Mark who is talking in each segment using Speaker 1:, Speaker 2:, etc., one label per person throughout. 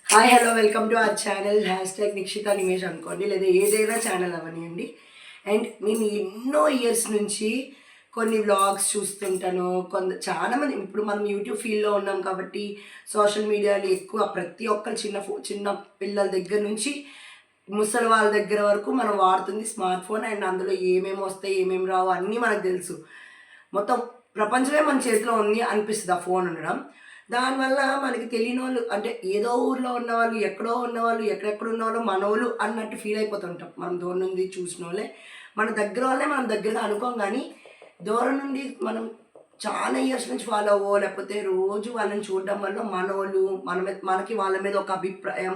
Speaker 1: Hi hello welcome to our channel #Nikshita Nimesh అనుకోండి, లేదా ఏదైనా ఛానల్ అవనివ్వండి. అండ్ నేను ఎన్నో ఇయర్స్ నుంచి కొన్ని వ్లాగ్స్ చూస్తుంటాను. చాలామంది ఇప్పుడు మనం యూట్యూబ్ ఫీల్డ్లో ఉన్నాం కాబట్టి సోషల్ మీడియాని ఎక్కువ ప్రతి ఒక్కరు చిన్న పిల్లల దగ్గర నుంచి ముసలి వాళ్ళ దగ్గర వరకు మనం వాడుతుంది స్మార్ట్ ఫోన్. అండ్ అందులో ఏమేమి వస్తాయి ఏమేమి రావు అన్నీ మనకు తెలుసు. మొత్తం ప్రపంచమే మన చేతిలో ఉంది అనిపిస్తుంది ఆ ఫోన్ ఉండడం. దానివల్ల మనకి తెలియనోళ్ళు అంటే ఏదో ఊర్లో ఉన్నవాళ్ళు, ఎక్కడో ఉన్నవాళ్ళు, ఎక్కడెక్కడ ఉన్నవాళ్ళు మనోళ్ళు అన్నట్టు ఫీల్ అయిపోతుంటాం. మనం దూరం నుండి చూసినోళ్ళే మన దగ్గర వాళ్ళే మనం దగ్గరగా అనుకోం, కానీ దూరం నుండి మనం చాలా ఇయర్స్ నుంచి ఫాలో అవ్వో లేకపోతే రోజు వాళ్ళని చూడడం వల్ల మనోళ్ళు మనకి వాళ్ళ మీద ఒక అభిప్రాయం,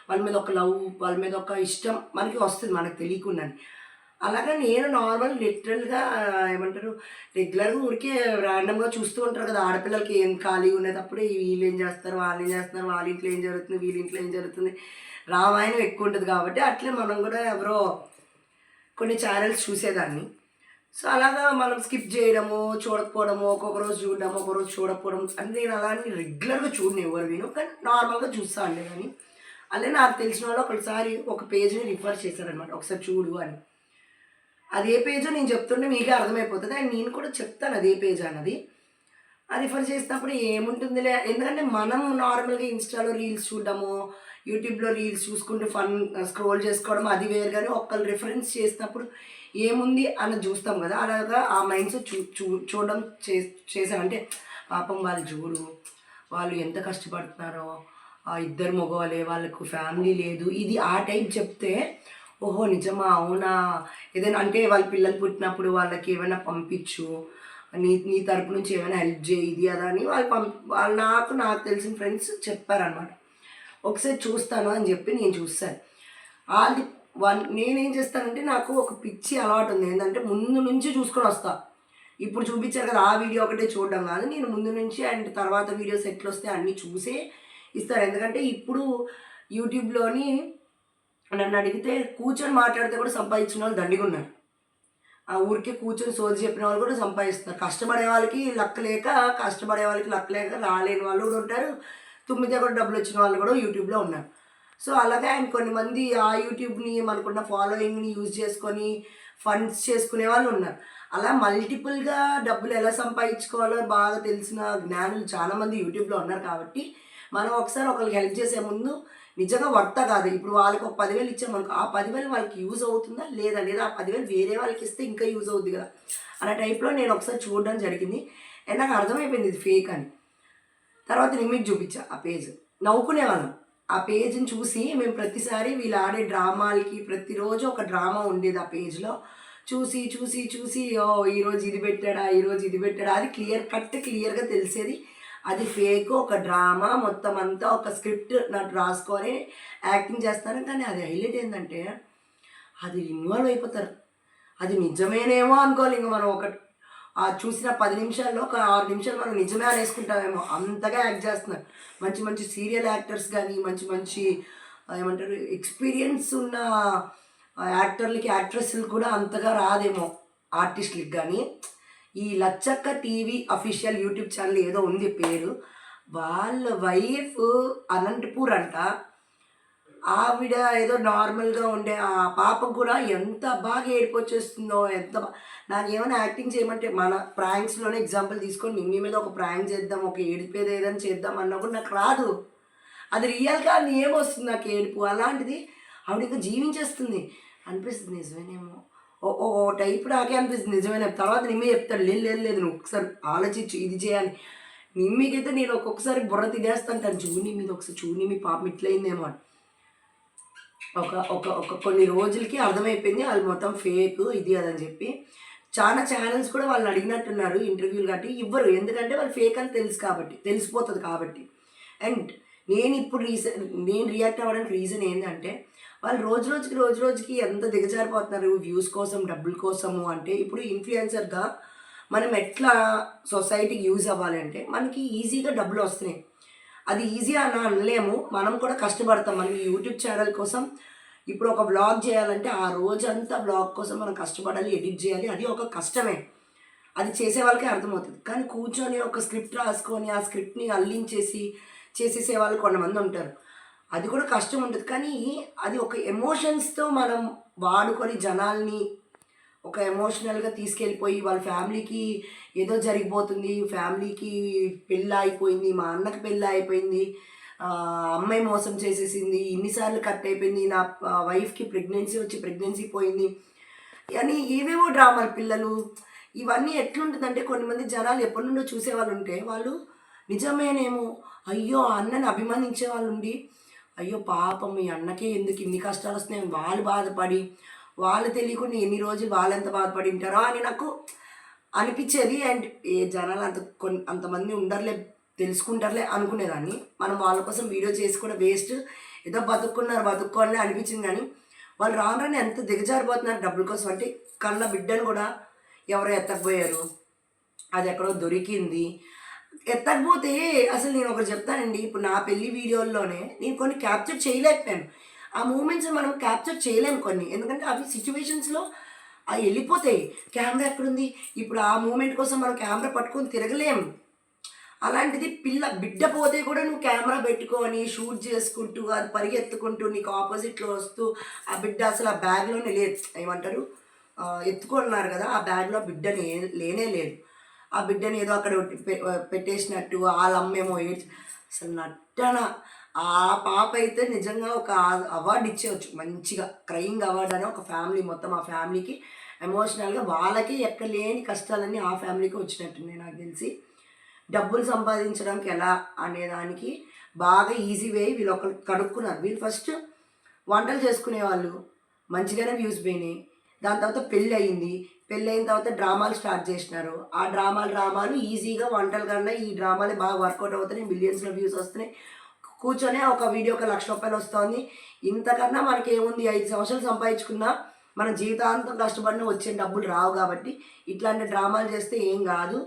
Speaker 1: వాళ్ళ మీద ఒక లవ్, వాళ్ళ మీద ఒక ఇష్టం మనకి వస్తుంది మనకు తెలియకుండానే. అలాగా నేను నార్మల్ లిటరల్‌గా ఏమంటారు, రెగ్యులర్‌గా ఊరికే ర్యాండమ్‌గా చూస్తూ ఉంటారు కదా! ఆడపిల్లలకి ఏం ఖాళీగా ఉండేటప్పుడు వీళ్ళేం చేస్తారు, వాళ్ళేం చేస్తున్నారు, వాళ్ళ ఇంట్లో ఏం జరుగుతుంది, వీళ్ళ ఇంట్లో ఏం జరుగుతుంది, రామాయణం ఎక్కువ ఉంటది కాబట్టి అట్లే మనం కూడా ఎవరో కొన్ని ఛానెల్స్ చూసేదాన్ని. సో, అలాగా మనం స్కిప్ చేయడము, చూడకపోవడము, ఒక్కొక్క రోజు చూడడము, ఒకరోజు చూడకపోవడం అంటే నేను అలాంటి రెగ్యులర్‌గా చూడను ఎవరివిను. కానీ నార్మల్‌గా చూస్తా ఉండేదాన్ని. అలానే నాకు తెలిసిన వాళ్ళు ఒకసారి ఒక పేజ్‌ని రిఫర్ చేశారనమాట. ఒకసారి చూడు అని. అది ఏ పేజో నేను చెప్తుంటే మీకే అర్థమైపోతది. అండ్ నేను కూడా చెప్తాను అది ఏ పేజ్ అన్నది. రిఫర్ చేసినప్పుడు ఏముంటుందిలే, ఎందుకంటే మనం నార్మల్‌గా ఇన్‌స్టాలో రీల్స్ చూడడము, యూట్యూబ్‌లో రీల్స్ చూసుకుంటూ స్క్రోల్ చేసుకోవడం అది వేరు, గానీ ఒకళ్ళు రిఫరెన్స్ చేసినప్పుడు ఏముంది అన్నది చూస్తాం కదా! అలాగా ఆ మైండ్‌సెట్ చూడడం చేశాను. అంటే పాపం వాళ్ళు చూడు, వాళ్ళు ఎంత కష్టపడుతున్నారో, ఇద్దరు మగవాళ్ళే, వాళ్ళకు ఫ్యామిలీ లేదు. ఇది ఆ టైప్ చెప్తే ఓహో! నిజమా? అవునా? ఏదైనా అంటే వాళ్ళ పిల్లలు పుట్టినప్పుడు వాళ్ళకి ఏమైనా పంపించు. నీ నీ తరపు నుంచి ఏమైనా హెల్ప్ చేయి ఇది అదా అని వాళ్ళు నాకు తెలిసిన ఫ్రెండ్స్ చెప్పారనమాట. ఒకసారి చూస్తాను అని చెప్పి నేను చూసాను. ఆళ్ళది నేనేం చేస్తానంటే నాకు ఒక పిచ్చి అలవాటు ఉంది. ఏంటంటే ముందు నుంచి చూసుకొని వస్తా. ఇప్పుడు చూపించారు కదా! ఆ వీడియో ఒకటే చూడడం కాదు. నేను ముందు నుంచి అండ్ తర్వాత వీడియోస్ ఎట్లొస్తే అన్నీ చూసే ఇస్తాను. ఎందుకంటే ఇప్పుడు యూట్యూబ్‌లోని నన్నడిగితే కూర్చొని మాట్లాడితే కూడా సంపాదించిన వాళ్ళు దండిగున్నారు. ఆ ఊరికే కూర్చొని సోది చెప్పిన వాళ్ళు కూడా సంపాదిస్తున్నారు. కష్టపడే వాళ్ళకి లక్ లేక రాలేని వాళ్ళు కూడా ఉంటారు. తుమ్మితే కూడా డబ్బులొచ్చిన వాళ్ళు కూడా యూట్యూబ్‌లో ఉన్నారు. సో, అలాగే ఆయన కొంతమంది ఆ యూట్యూబ్‌ని మనకున్న ఫాలోయింగ్‌ని యూజ్ చేసుకొని ఫండ్స్ చేసుకునే వాళ్ళు ఉన్నారు. అలా మల్టిపుల్‌గా డబ్బులు ఎలా సంపాదించుకోవాలో బాగా తెలిసిన జ్ఞానులు చాలామంది యూట్యూబ్‌లో ఉన్నారు కాబట్టి, మనం ఒకసారి ఒకళ్ళకి హెల్ప్ చేసే ముందు నిజంగా వర్తా కాదు. ఇప్పుడు వాళ్ళకి ఒక 10,000 ఇచ్చామనుకో, ఆ 10,000 వాళ్ళకి యూజ్ అవుతుందా? లేదా? లేదా ఆ 10,000 వేరే వాళ్ళకిస్తే ఇంకా యూజ్ అవుద్ది కదా! అన్న టైప్‌లో నేను ఒకసారి చూడడం జరిగింది. అండ్ నాకు అర్థమైపోయింది ఇది ఫేక్ అని. తర్వాత నేను మీకు చూపించా ఆ పేజ్. నవ్వుకునేవాళ్ళం. ఆ పేజ్‌ని చూసి మేము ప్రతిసారి వీళ్ళు ఆడే డ్రామాలకి ప్రతిరోజు ఒక డ్రామా ఉండేది ఆ పేజ్‌లో. చూసి ఓహ్! ఈరోజు ఇది పెట్టాడా? ఈరోజు ఇది పెట్టాడా? అది క్లియర్‌గా తెలిసేది. అది ఫేకు, ఒక డ్రామా మొత్తం అంతా ఒక స్క్రిప్ట్ నాకు రాసుకొని యాక్టింగ్ చేస్తారు. కానీ అది హైలైట్ ఏందంటే అది ఇన్వాల్వ్ అయిపోతారు. అది నిజమేనేమో అనుకోవాలి ఇంక మనం చూసిన 10 నిమిషాల్లో ఒక 6 నిమిషాలు మనం నిజమే అనేసుకుంటామేమో అంతగా యాక్ట్ చేస్తున్నారు. మంచి మంచి సీరియల్ యాక్టర్స్ గానీ, మంచి మంచి ఏమంటారు ఎక్స్‌పీరియన్స్ ఉన్న యాక్టర్లకి, యాక్ట్రెస్‌లకి కూడా అంతగా రాదేమో ఆర్టిస్ట్‌లకి గానీ. ఈ లచ్చక్క టీవీ అఫీషియల్ యూట్యూబ్ ఛానల్ ఏదో ఉంది పేరు. వాళ్ళ వైఫ్ అనంతపూర్ అంట. ఆవిడ ఏదో నార్మల్‌గా ఉండే ఆ పాపకు కూడా ఎంత బాగా ఏడుపొచ్చేస్తుందో, నాకేమైనా యాక్టింగ్ చేయమంటే మన ప్రాంక్స్‌లోనే ఎగ్జాంపుల్ తీసుకొని నిమ్మి మీద ఒక ప్రాంక్ చేద్దాం, ఒక ఏడిపేది ఏదైనా చేద్దాం అన్నా కూడా నాకు రాదు. అది రియల్‌గా ఏమొస్తుంది నాకు ఏడుపు. అలాంటిది ఆవిడ ఇంకా జీవించేస్తుంది. అనిపిస్తుంది నిజమేనేమో. ఓ ఓ ఓ టైప్ నాకే అనిపిస్తుంది నిజమేనేమో. తర్వాత నిమ్మి చెప్తాడు, లేదు లేదు లేదు నువ్వు ఒకసారి ఆలోచించు ఇది చేయాలి. నిమ్మికైతే నేను ఒక్కొక్కసారి బుర్ర తినేస్తుంటాను. చూడు నిమ్మి ఒకసారి చూడు నిమ్మి పాపం ఇట్లయిందేమో అని. ఒక ఒక ఒక కొన్ని రోజులకి అర్థమైపోయింది అది మొత్తం ఫేకు ఇది అదని చెప్పి. చాలా ఛానెల్స్ కూడా వాళ్ళని అడిగినట్టున్నారు ఇంటర్వ్యూలు గట్టి ఇవ్వరు. ఎందుకంటే వాళ్ళు ఫేక్ అని తెలిసిపోతది కాబట్టి. అండ్ నేనిప్పుడు నేను రియాక్ట్ అవ్వడానికి రీజన్ ఏందంటే, వాళ్ళు రోజు రోజుకి ఎంత దిగజారిపోతున్నారు వ్యూస్ కోసం, డబ్బుల కోసము. అంటే ఇప్పుడు ఇన్‌ఫ్లుయెన్సర్‌గా మనం ఎట్లా సొసైటీకి యూజ్ అవ్వాలి అంటే, మనకి ఈజీగా డబ్బులొస్తున్నాయి. అది ఈజీ అని అనలేము. మనం కూడా కష్టపడతాం. మనం ఈ యూట్యూబ్ ఛానల్ కోసం ఇప్పుడు ఒక వ్లాగ్ చేయాలంటే, ఆ రోజంతా వ్లాగ్ కోసం మనం కష్టపడాలి, ఎడిట్ చేయాలి. అది ఒక కష్టమే. అది చేసే వాళ్ళకే అర్థమవుతది. కానీ కూర్చొని ఒక స్క్రిప్ట్ రాసుకొని, ఆ స్క్రిప్ట్‌ని అల్లించేసి చేసేసే వాళ్ళు కొంతమందుంటారు. అది కూడా కష్టం ఉంటుంది. కానీ అది ఒక ఎమోషన్స్‌తో మనం వాడుకొని జనాల్ని ఒక ఎమోషనల్‌గా తీసుకెళ్ళిపోయి వాళ్ళ ఫ్యామిలీకి ఏదో జరిగిపోతుంది. ఫ్యామిలీకి పెళ్ళాగిపోయింది. మా అన్నకి పెళ్ళాగిపోయింది. అమ్మాయి మోసం చేసేసింది. ఇన్ని సార్లు కట్ అయిపోయింది. నా వైఫ్‌కి ప్రెగ్నెన్సీ వచ్చి ప్రెగ్నెన్సీ పోయింది. అని ఏవేవో డ్రామాలు పిల్లలు ఇవన్నీ ఎట్లుంటుందంటే కొంతమంది జనాలు ఎప్పటినుండో చూసేవాళ్ళుంటే వాళ్ళు నిజమేనేమో అయ్యో! ఆ అన్నని అభిమానించే వాళ్ళుండి అయ్యో! పాపం మీ అన్నకే ఎందుకు ఇన్ని కష్టాలొస్తున్నాయని వాళ్ళు బాధపడి, వాళ్ళు తెలియకుండా ఎన్ని రోజులు వాళ్ళెంత బాధపడి ఉంటారో అని నాకు అనిపిచ్చేది. అండ్ ఏ జనాలు అంతమంది ఉండరులే, తెలుసుకుంటారులే అనుకునేదాన్ని. మనం వాళ్ళ కోసం వీడియో చేసి కూడా వేస్ట్. ఏదో బతుక్కున్నారు బతుక్కోవాలని అనిపించింది కానీ, వాళ్ళు రాను రాను ఎంత దిగజారిపోతున్నారు డబ్బుల కోసం. అంటే కన్న బిడ్డను కూడా ఎవరో ఎత్తకపోయారు. అది ఎక్కడో దొరికింది. ఎత్తకపోతే అసలు నేను ఒకటి చెప్తానండి. ఇప్పుడు నా పెళ్లి వీడియోల్లోనే నేను కొన్ని క్యాప్చర్ చేయలేకపోయాను. ఆ మూమెంట్స్ మనం క్యాప్చర్ చేయలేము కొన్ని. ఎందుకంటే అవి సిట్యుయేషన్స్‌లో అవి వెళ్ళిపోతాయి. కెమెరా ఎక్కడుంది? ఇప్పుడు ఆ మూమెంట్ కోసం మనం కెమెరా పట్టుకొని తిరగలేము. అలాంటిది బిడ్డ పోతే కూడా నువ్వు కెమెరా పెట్టుకొని షూట్ చేసుకుంటూ, అది పరిగెత్తుకుంటూ నీకు ఆపోజిట్‌లో వస్తూ, ఆ బిడ్డ అసలు ఆ బ్యాగ్‌లోనే లేదు. ఏమంటారు? ఎత్తుకున్నారు కదా! ఆ బ్యాగ్‌లో బిడ్డని లేనే లేదు. ఆ బిడ్డని ఏదో అక్కడ పెట్టేసినట్టు ఆళ్ళమ్మేమో అసలు నటన. ఆ పాప అయితే నిజంగా ఒక అవార్డ్ ఇచ్చేయొచ్చు మంచిగా. క్రయింగ్ అవార్డ్ అని ఒక ఫ్యామిలీ మొత్తం ఆ ఫ్యామిలీకి ఎమోషనల్‌గా వాళ్ళకి ఎక్కలేని కష్టాలన్నీ ఆ ఫ్యామిలీకి వచ్చినట్టున్నాయి నాకు తెలిసి. డబ్బులు సంపాదించడానికి ఎలా అనేదానికి బాగా ఈజీ వే వీళ్ళు ఒకరు కనుక్కున్నారు. వీళ్ళు ఫస్ట్ వంటలు చేసుకునేవాళ్ళు. మంచిగానే వ్యూస్ పోయినాయి. దాని తర్వాత పెళ్ళయింది. పెళ్ళయిన తర్వాత డ్రామాలు స్టార్ట్ చేసినారు. ఆ డ్రామాలు ఈజీగా వంటల కన్నా ఈ డ్రామాలే బాగా వర్కౌట్ అవుతున్నాయి. మిలియన్స్‌లో వ్యూస్ వస్తున్నాయి. కూర్చొనే ఒక వీడియోకి ₹1,00,000 వస్తోంది. ఇంతకన్నా మనకేముంది 5 సంవత్సరాలు సంపాదించుకున్నా మన జీవితాంతం కష్టపడినా వచ్చే డబ్బులు రావు కాబట్టి ఇట్లాంటి డ్రామాలు చేస్తే ఏం కాదు.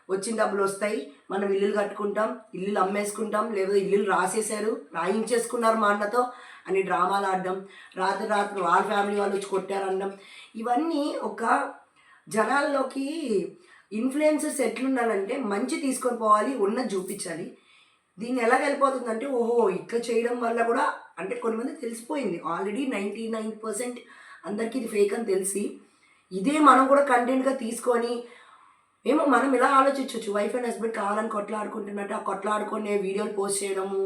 Speaker 1: వచ్చిన డబ్బులు వస్తాయి. మనం ఇల్లులు కట్టుకుంటాం, ఇల్లులు అమ్మేసుకుంటాం, లేదా ఇల్లులు రాయించేసుకున్నారు మా అన్నతో అని డ్రామాలు ఆడడం, రాత్రి వాళ్ళ ఫ్యామిలీ వాళ్ళు వచ్చి కొట్టారనడం, ఇవన్నీ ఒక జనాల్లోకి ఇన్ఫ్లుయెన్సర్స్ ఎట్లుండాలంటే మంచి తీసుకొని పోవాలి, ఉన్నది చూపించాలి. దీన్ని ఎలా వెళ్ళిపోతుందంటే ఓహో ఇట్లా చేయడం వల్ల కూడా అంటే కొంతమంది తెలిసిపోయింది ఆల్రెడీ 99% అందరికీ ఇది ఫేక్ అని తెలిసి ఇదే మనం కూడా కంటెంట్గా తీసుకొని ఏమో మనం ఇలా ఆలోచించవచ్చు. వైఫ్ అండ్ హస్బెండ్ కావాలని కొట్లాడుకుంటున్నట్టు, ఆ కొట్లాడుకునే వీడియోలు పోస్ట్ చేయడము,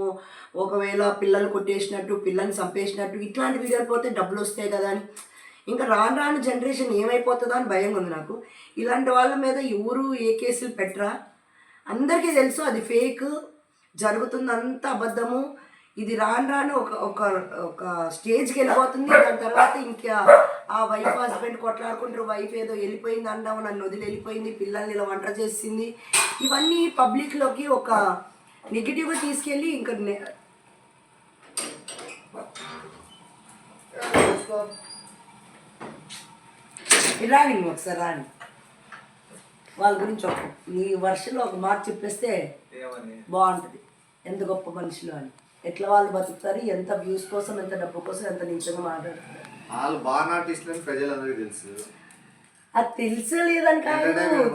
Speaker 1: ఒకవేళ పిల్లలు కొట్టేసినట్టు, పిల్లల్ని చంపేసినట్టు ఇట్లాంటి వీడియోలు పోతే డబ్బులు వస్తాయి కదా అని. ఇంకా రాను రాను జనరేషన్ ఏమైపోతుందో అని భయం ఉంది నాకు. ఇలాంటి వాళ్ళ మీద ఎవరు ఏ కేసులు పెట్టరా. అందరికీ తెలుసు అది ఫేక్, జరుగుతుందంతా అబద్ధము. ఇది రాను రాను ఒక ఒక ఒక స్టేజ్కి వెళ్ళిపోతుంది. దాని తర్వాత ఇంకా ఆ వైఫ్ హస్బెండ్ కొట్లాడుకుంటారు. వైఫ్ ఏదో వెళ్ళిపోయింది అంటాము, నన్ను వదిలి వెళ్ళిపోయింది, పిల్లల్ని ఇలా వంట చేసింది, ఇవన్నీ పబ్లిక్లోకి ఒక నెగిటివ్గా తీసుకెళ్ళి ఇంకా రాని ఒకసారి రాని వాళ్ళ గురించి ఒక నీ వర్షంలో ఒక మాట చెప్పేస్తే బాగుంటుంది. ఎంత గొప్ప మనుషులు అని, ఎట్లా వాళ్ళు బతుకుతారు, ఎంత వ్యూస్ కోసం, ఎంత డబ్బు కోసం, ఎంత నీచంగా మాట్లాడుతారు.
Speaker 2: వాళ్ళు బాగా ఆర్టిస్టులని ప్రజలందరికీ తెలుసు.
Speaker 1: అది తెలుసలేదంటే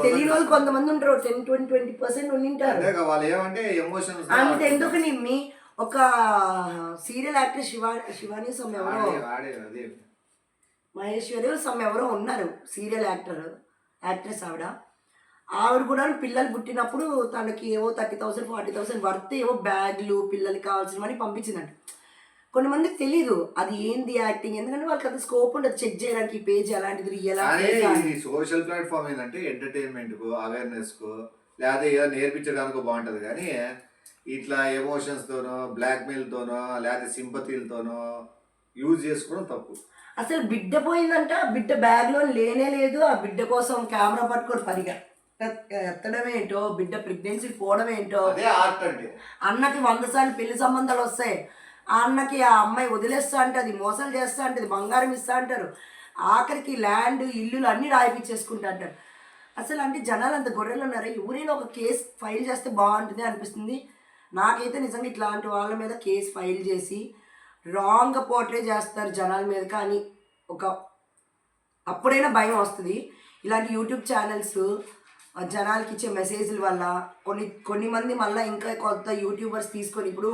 Speaker 1: తెలియని వాళ్ళు కొంతమంది ఉంటారు. 10-20% ఉండింటారు.
Speaker 2: వాళ్ళు ఏమంటే ఎమోషన్స్
Speaker 1: అంత ఎందుకు నిమ్మి ఒక సీరియల్ యాక్టర్ శివాని సమ్ ఎవరో మహేశ్వరి సమ్ ఎవరో ఉన్నారు సీరియల్ యాక్ట్రెస్ ఆవిడ కూడా పిల్లలు పుట్టినప్పుడు తనకి ఏవో 30,000 40,000 వర్త్ ఏవో బ్యాగ్లు పిల్లలకి కావాల్సినవని పంపించిందంట. కొంతమందికి తెలీదు అది ఏంది యాక్టింగ్, ఎందుకంటే వాళ్ళకి అంత స్కోప్ ఉండదు చెక్ చేయడానికి ఈ పేజ్ అలాంటిది రియల్.
Speaker 2: సోషల్ ప్లాట్ఫామ్ ఏంటంటే ఎంటర్టైన్మెంట్ కు, అవేర్నెస్ కు, లేదా ఏదో నేర్పించడానికి బాగుంటది. కానీ ఇట్లా ఎమోషన్స్ తోనో, బ్లాక్ మెయిల్ తోనో, లేదా సింపతీలతోనో యూజ్ చేసుకోవడం తప్పు.
Speaker 1: అసలు బిడ్డ పోయిందంట, బిడ్డ బ్యాగ్లో లేనే లేదు. ఆ బిడ్డ కోసం కెమెరా పట్టుకొని ఎత్తడం ఏంటో, బిడ్డ ప్రెగ్నెన్సీ పోవడం ఏంటో. అన్నకి 100 సార్లు పెళ్లి సంబంధాలు వస్తాయి. ఆ అన్నకి ఆ అమ్మాయి వదిలేస్తా అంటది, మోసాలు చేస్తా అంటది, బంగారం ఇస్తా అంటారు, ఆఖరికి ల్యాండ్ ఇల్లులు అన్నీ రాయిపించేసుకుంటా అంటారు. అసలు అంటే జనాలు అంత గొర్రెలు ఉన్నారా? ఎవరైనా ఒక కేసు ఫైల్ చేస్తే బాగుంటుంది అనిపిస్తుంది నాకైతే. నిజంగా ఇట్లాంటి వాళ్ళ మీద కేసు ఫైల్ చేసి రాంగ్గా పోర్ట్రే చేస్తారు జనాల మీద. కానీ అప్పుడైనా భయం వస్తుంది. ఇలాంటి యూట్యూబ్ ఛానల్స్ జనాలకి ఇచ్చే మెసేజ్ల వల్ల కొన్ని మంది మళ్ళీ ఇంకా కొత్త యూట్యూబర్స్ తీసుకొని ఇప్పుడు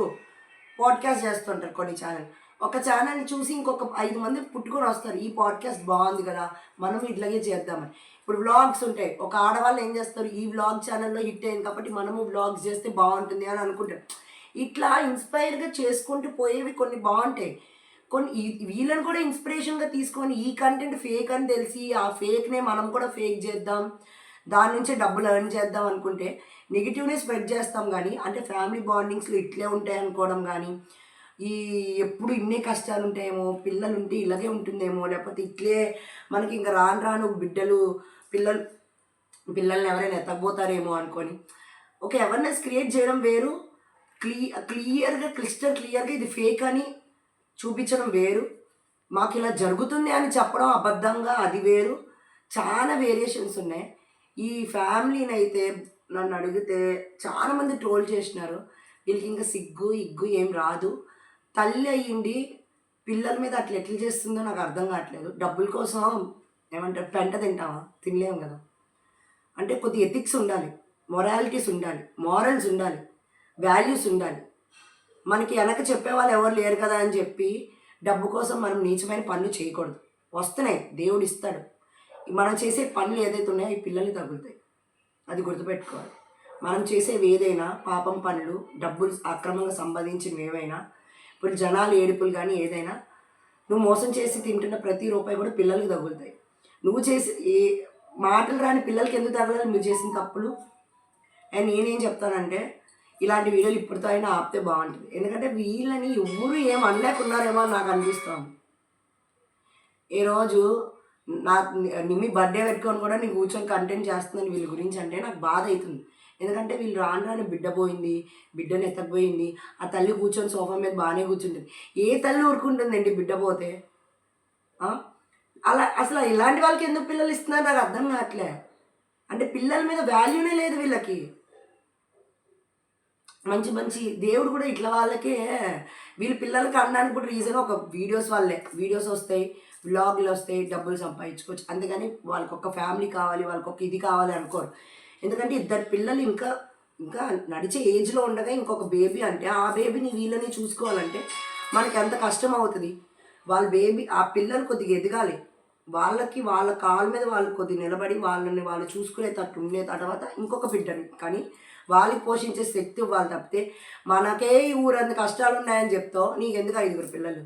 Speaker 1: పాడ్కాస్ట్ చేస్తుంటారు కొన్ని ఛానల్. ఒక ఛానల్ని చూసి ఇంకొక 5 మంది పుట్టుకొని వస్తారు, ఈ పాడ్కాస్ట్ బాగుంది కదా మనం ఇట్లాగే చేద్దామని. ఇప్పుడు వ్లాగ్స్ ఉంటాయి, ఒక ఆడవాళ్ళు ఏం చేస్తారు, ఈ వ్లాగ్ ఛానల్లో హిట్ అయింది కాబట్టి మనము వ్లాగ్స్ చేస్తే బాగుంటుంది అని అనుకుంటారు. ఇట్లా ఇన్స్పైర్గా చేసుకుంటూ పోయేవి కొన్ని బాగుంటాయి. కొన్ని వీళ్ళని కూడా ఇన్స్పిరేషన్గా తీసుకొని ఈ కంటెంట్ ఫేక్ అని తెలిసి ఆ ఫేక్నే మనం కూడా ఫేక్ చేద్దాం, దాని నుంచే డబ్బులు ఎర్న్ చేద్దాం అనుకుంటే నెగిటివ్నే స్ప్రెడ్ చేస్తాం. కానీ అంటే ఫ్యామిలీ బాండింగ్స్లో ఇట్లే ఉంటాయి అనుకోవడం కానీ, ఈ ఎప్పుడు ఇన్నే కష్టాలు ఉంటాయేమో, పిల్లలు ఉంటే ఇలాగే ఉంటుందేమో, లేకపోతే ఇట్లే మనకి ఇంకా రాను రాను పిల్లలు పిల్లల్ని ఎవరైనా ఎత్తకపోతారేమో అనుకొని ఒక అవేర్నెస్ క్రియేట్ చేయడం వేరు, క్రిస్టల్ క్లియర్గా ఇది ఫేక్ అని చూపించడం వేరు, మాకు ఇలా జరుగుతుంది అని చెప్పడం అబద్ధంగా అది వేరు. చాలా వేరియేషన్స్ ఉన్నాయి. ఈ ఫ్యామిలీని అయితే నన్ను అడిగితే చాలామంది ట్రోల్ చేసినారు. వీళ్ళకి ఇంకా సిగ్గు ఇగ్గు ఏం రాదు, తల్లి అయ్యింది పిల్లల మీద అట్లా ఎట్లా చేస్తుందో నాకు అర్థం కావట్లేదు. డబ్బుల కోసం ఏమంటారు, పెంట తింటామా, తినలేము కదా. అంటే కొద్ది ఎథిక్స్ ఉండాలి, మొరాలిటీస్ ఉండాలి, మారల్స్ ఉండాలి, వాల్యూస్ ఉండాలి. మనకి వెనక చెప్పేవాళ్ళు ఎవరు లేరు కదా అని చెప్పి డబ్బు కోసం మనం నీచమైన పనులు చేయకూడదు. వస్తున్నాయి, దేవుడు ఇస్తాడు. మనం చేసే పనులు ఏదైతే ఉన్నాయో ఈ పిల్లల్ని తగులుతాయి, అది గుర్తుపెట్టుకోవాలి. మనం చేసేవి ఏదైనా పాపం పనులు, డబ్బులు అక్రమంగా సంపాదించినవి ఏవైనా, ఇప్పుడు జనాలు ఏడుపులు కానీ ఏదైనా, నువ్వు మోసం చేసి తింటున్న ప్రతి రూపాయి కూడా పిల్లలకి తగులుతాయి. నువ్వు చేసి ఏ మాటలు రాని పిల్లలకి ఎందుకు తగలాలి నువ్వు చేసిన తప్పులు? అండ్ నేనేం చెప్తానంటే ఇలాంటి వీడియోలు ఇప్పటితో అయినా ఆపితే బాగుంటుంది. ఎందుకంటే వీళ్ళని ఎవరు ఏం అనలేకున్నారేమో అని నాకు అనిపిస్తుంది. ఈరోజు నిమ్మి బర్త్డే పెట్టుకొని కూడా నేను కూర్చొని కంటెంట్ చేస్తున్నాను వీళ్ళ గురించి అంటే నాకు బాధ అవుతుంది. ఎందుకంటే వీళ్ళు రాను రాని బిడ్డ పోయింది, బిడ్డను ఎత్తకపోయింది, ఆ తల్లి కూర్చొని సోఫా మీద బాగానే కూర్చుంటుంది. ఏ తల్లి ఊరుకుంటుందండి బిడ్డ పోతే? అలా అసలు ఇలాంటి వాళ్ళకి ఎందుకు పిల్లలు ఇస్తున్నారు నాకు అర్థం కావట్లే. అంటే పిల్లల మీద వాల్యూనే లేదు వీళ్ళకి. మంచి మంచి దేవుడు కూడా ఇట్లా వాళ్ళకే వీళ్ళ పిల్లలకి అనడానికి కూడా రీజన్ ఒక వీడియోస్ వల్లే. వీడియోస్ వస్తాయి, వ్లాగ్లు వస్తాయి, డబ్బులు సంపాదించుకోవచ్చు. అంతేగాని వాళ్ళకి ఒక ఫ్యామిలీ కావాలి, వాళ్ళకి ఒక ఇది కావాలి అనుకోరు. ఎందుకంటే ఇద్దరు పిల్లలు ఇంకా ఇంకా నడిచే ఏజ్లో ఉండగా ఇంకొక బేబీ అంటే ఆ బేబీని వీళ్ళని చూసుకోవాలంటే మనకి ఎంత కష్టం అవుతుంది. వాళ్ళ బేబీ ఆ పిల్లలు కొద్దిగా ఎదగాలి, వాళ్ళకి వాళ్ళ కాళ్ళ మీద వాళ్ళు కొద్దిగా నిలబడి వాళ్ళని వాళ్ళు చూసుకునేటట్టు ఉండే తర్వాత ఇంకొక బిడ్డని కానీ వాళ్ళకి పోషించే శక్తి ఇవ్వాలి. తప్పితే మనకే ఈ ఊరంత కష్టాలు ఉన్నాయని చెప్తావు, నీకెందుకు 5 పిల్లలు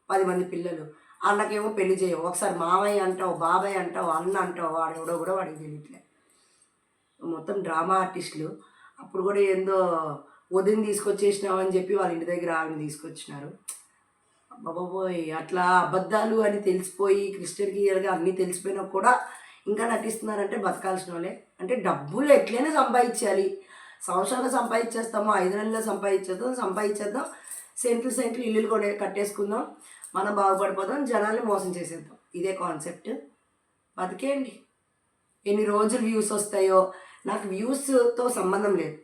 Speaker 1: 10 మంది పిల్లలు, అన్నకేమో పెళ్లి చేయవు, ఒకసారి మామయ్య అంటావు, బాబాయ్ అంటావు, అన్న అంటావు, వాడు ఎవడో కూడా వాడికి తెలియట్లే. మొత్తం డ్రామా ఆర్టిస్టులు. అప్పుడు కూడా ఏందో వదిన తీసుకొచ్చేసినావు అని చెప్పి వాళ్ళ ఇంటి దగ్గర ఆవిడని తీసుకొచ్చినారు. బాబోయ్, అట్లా అబద్ధాలు అని తెలిసిపోయి క్రిస్టియన్ క్లియర్గా అన్నీ తెలిసిపోయినా కూడా ఇంకా నటిస్తున్నారంటే బతకాల్సిన వాళ్ళే. అంటే డబ్బులు ఎట్లయినా సంపాదించాలి, సంవత్సరాలు సంపాదించేస్తాము, 5 నెలల్లో సంపాదించేద్దాం, సెంట్లు ఇల్లులు కూడా కట్టేసుకుందాం, మనం బాగుపడిపోదాం, జనాల్ని మోసం చేసేద్దాం. ఇదే కాన్సెప్ట్. బతికేయండి. ఎన్ని రోజులు వ్యూస్ వస్తాయో, నాకు వ్యూస్తో సంబంధం లేదు.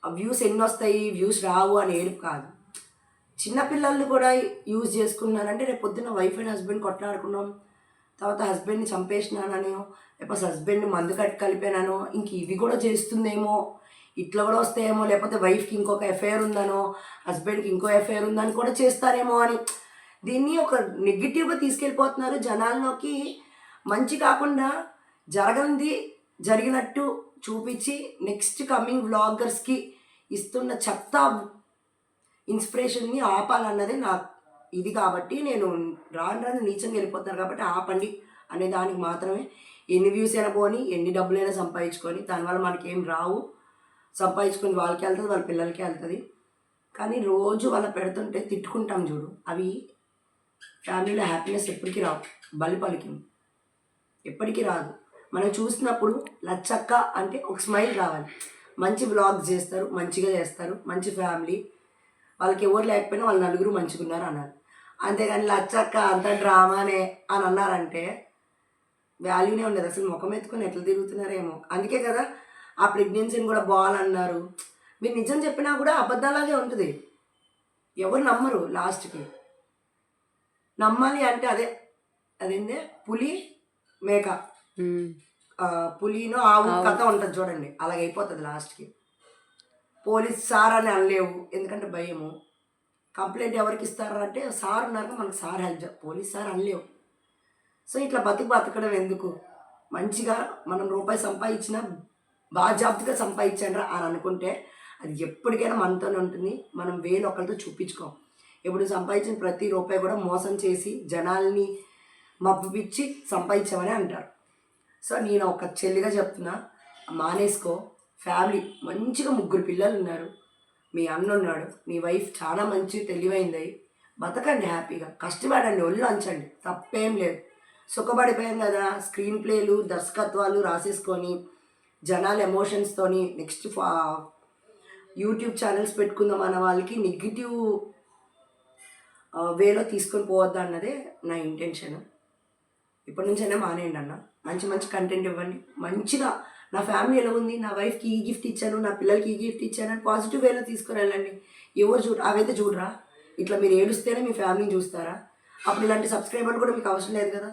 Speaker 1: ఆ వ్యూస్ ఎన్ని వస్తాయి, వ్యూస్ రావు అని ఏడుపు కాదు. చిన్నపిల్లలు కూడా యూజ్ చేసుకున్నారంటే రేపు పొద్దున్న వైఫ్ అండ్ హస్బెండ్ కొట్లాడుకున్నాం, తర్వాత హస్బెండ్ని చంపేసినానో, లేకపోతే హస్బెండ్ని మందు కలిపానో, ఇంక ఇవి కూడా చేస్తుందేమో, ఇట్లా కూడా వస్తాయేమో, లేకపోతే వైఫ్కి ఇంకొక ఎఫ్ఐఆర్ ఉందనో, హస్బెండ్కి ఇంకో ఎఫ్ఐఆర్ ఉందని కూడా చేస్తారేమో అని దీన్ని ఒక నెగిటివ్గా తీసుకెళ్ళిపోతున్నారు. జనాల్లోకి మంచి కాకుండా జరిగినట్టు చూపించి నెక్స్ట్ కమింగ్ వ్లాగర్స్కి ఇస్తున్న చెత్త ఇన్స్పిరేషన్ని ఆపాలన్నది నా ఇది. కాబట్టి నేను రాను నీచంగా వెళ్ళిపోతున్నారు కాబట్టి ఆపండి అనే దానికి మాత్రమే. ఎన్ని వ్యూస్ అయినా పోని, ఎన్ని డబ్బులైనా సంపాదించుకొని, దానివల్ల మనకి ఏం రావు, సంపాదించుకొని వాళ్ళకి వెళ్తుంది, వాళ్ళ పిల్లలకి వెళ్తుంది. కానీ రోజు వాళ్ళ పెడుతుంటే తిట్టుకుంటాం చూడు, అవి ఫ్యామిలీలో హ్యాపీనెస్ ఎప్పటికీ రావు, బలిపలికి ఎప్పటికీ రాదు. మనం చూసినప్పుడు లచ్చక్క అంటే ఒక స్మైల్ రావాలి. మంచి వ్లాగ్స్ చేస్తారు, మంచిగా చేస్తారు, మంచి ఫ్యామిలీ, వాళ్ళకి ఎవరు లేకపోయినా వాళ్ళు నలుగురు మంచిగా ఉన్నారు అన్నారు. అంతేగాని లచ్చక్క అంత డ్రామానే అని అన్నారంటే వాల్యూనే ఉండదు. అసలు ముఖం ఎత్తుకొని ఎట్లా తిరుగుతున్నారేమో. అందుకే కదా ఆ ప్రెగ్నెన్సీని కూడా బాల్ అన్నారు. మీరు నిజం చెప్పినా కూడా అబద్ధాలాగే ఉంటుంది, ఎవరు నమ్మరు. లాస్ట్కి నమ్మాలి అంటే అదేందే పులి మేక, పులినో ఆవు కథ ఉంటుంది చూడండి, అలాగైపోతుంది లాస్ట్కి. పోలీస్ సార్ అని అనలేవు, ఎందుకంటే భయము. కంప్లైంట్ ఎవరికి ఇస్తారా అంటే సార్ ఉన్నారు మనకు, సార్ హెల్ప్ పోలీస్ సార్ అనలేవు. సో ఇట్లా బతకడం ఎందుకు? మంచిగా మనం రూపాయి సంపాదించినా బాజాబ్తుగా సంపాదించండి అని అనుకుంటే అది ఎప్పటికైనా మనతోనే ఉంటుంది. మనం వేలు ఒకరితో చూపించుకోం. ఇప్పుడు సంపాదించిన ప్రతి రూపాయి కూడా మోసం చేసి జనాల్ని మబ్బుపిచ్చి సంపాదించామని అంటారు. సో నేను ఒక చెల్లిగా చెప్తున్నా, మానేసుకో. ఫ్యామిలీ మంచిగా 3 పిల్లలు ఉన్నారు, మీ అన్న ఉన్నాడు, మీ వైఫ్ చాలా మంచి తెలివైంది, బతకండి హ్యాపీగా, కష్టపడండి, ఒళ్ళు అంచండి, తప్పేం లేదు. సుఖపడిపోయాం కదా, స్క్రీన్ ప్లేలు దర్శకత్వాలు రాసేసుకొని జనాల ఎమోషన్స్తోని నెక్స్ట్ యూట్యూబ్ ఛానల్స్ పెట్టుకుందాం అన్న వాళ్ళకి నెగిటివ్ వేలో తీసుకొని పోవద్దు అన్నదే నా ఇంటెన్షన్. ఇప్పటి నుంచైనా మానేయండి అన్న, మంచి మంచి కంటెంట్ ఇవ్వండి. మంచిగా నా ఫ్యామిలీ ఎలా ఉంది, నా వైఫ్కి ఈ గిఫ్ట్ ఇచ్చాను, నా పిల్లలకి ఈ గిఫ్ట్ ఇచ్చాను అని పాజిటివ్ వేలో తీసుకొని వెళ్ళండి. ఎవరు అవైతే చూడరా? ఇట్లా మీరు ఏడుస్తేనే మీ ఫ్యామిలీని చూస్తారా? అప్పుడు ఇలాంటి సబ్స్క్రైబర్లు కూడా మీకు అవసరం లేదు కదా.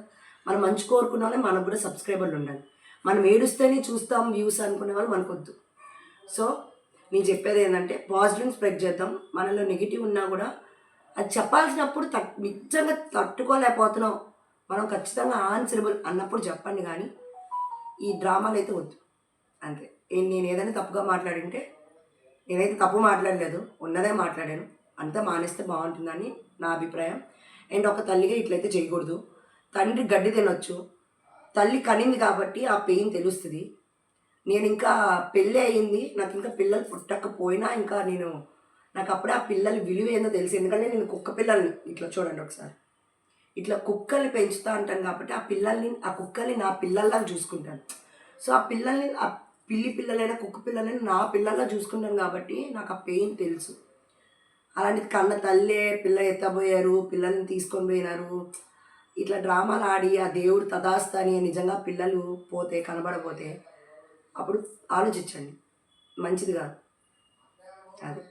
Speaker 1: మనం మంచి కోరుకున్న వాళ్ళే మనకు కూడా సబ్స్క్రైబర్లు ఉండాలి. మనం ఏడుస్తేనే చూస్తాం వ్యూస్ అనుకునే వాళ్ళు మనకొద్దు. సో నేను చెప్పేది ఏంటంటే పాజిటివ్ని స్ప్రెడ్ చేద్దాం. మనలో నెగిటివ్ ఉన్నా కూడా అది చెప్పాల్సినప్పుడు నిజంగా తట్టుకోలేకపోతున్నాం, మనం ఖచ్చితంగా ఆన్సరబుల్ అన్నప్పుడు చెప్పండి, కానీ ఈ డ్రామాలు అయితే వద్దు. అంతే. నేను ఏదైనా తప్పుగా మాట్లాడింటే, నేనైతే తప్పు మాట్లాడలేదు, ఉన్నదే మాట్లాడాను, అంతా మానేస్తే బాగుంటుందని నా అభిప్రాయం. అండ్ ఒక తల్లిగా ఇట్లయితే చేయకూడదు. తండ్రి గడ్డి తినొచ్చు, తల్లి కనింది కాబట్టి ఆ పెయిన్ తెలుస్తుంది. నేను ఇంకా పెళ్ళి అయ్యింది, నాకు ఇంకా పిల్లలు పుట్టకపోయినా ఇంకా నాకు అప్పుడే ఆ పిల్లల విలువ ఏందో తెలిసి, ఎందుకంటే నేను కుక్క పిల్లల్ని ఇట్లా చూడండి ఒకసారి, ఇట్లా కుక్కల్ని పెంచుతా అంటాను కాబట్టి ఆ కుక్కల్ని నా పిల్లల్లా చూసుకుంటాను. సో ఆ పిల్లల్ని, ఆ పిల్లలైనా కుక్క పిల్లలైనా నా పిల్లల్లా చూసుకుంటాను కాబట్టి నాకు ఆ పెయిన్ తెలుసు. అలాంటిది కన్న తల్లే పిల్ల ఎత్తబోయారు, పిల్లల్ని తీసుకొని పోయినారు, ఇట్లా డ్రామాలు ఆడి ఆ దేవుడు తదాస్త అని నిజంగా పిల్లలు పోతే కనబడపోతే అప్పుడు ఆలోచించండి, మంచిది కాదు అది.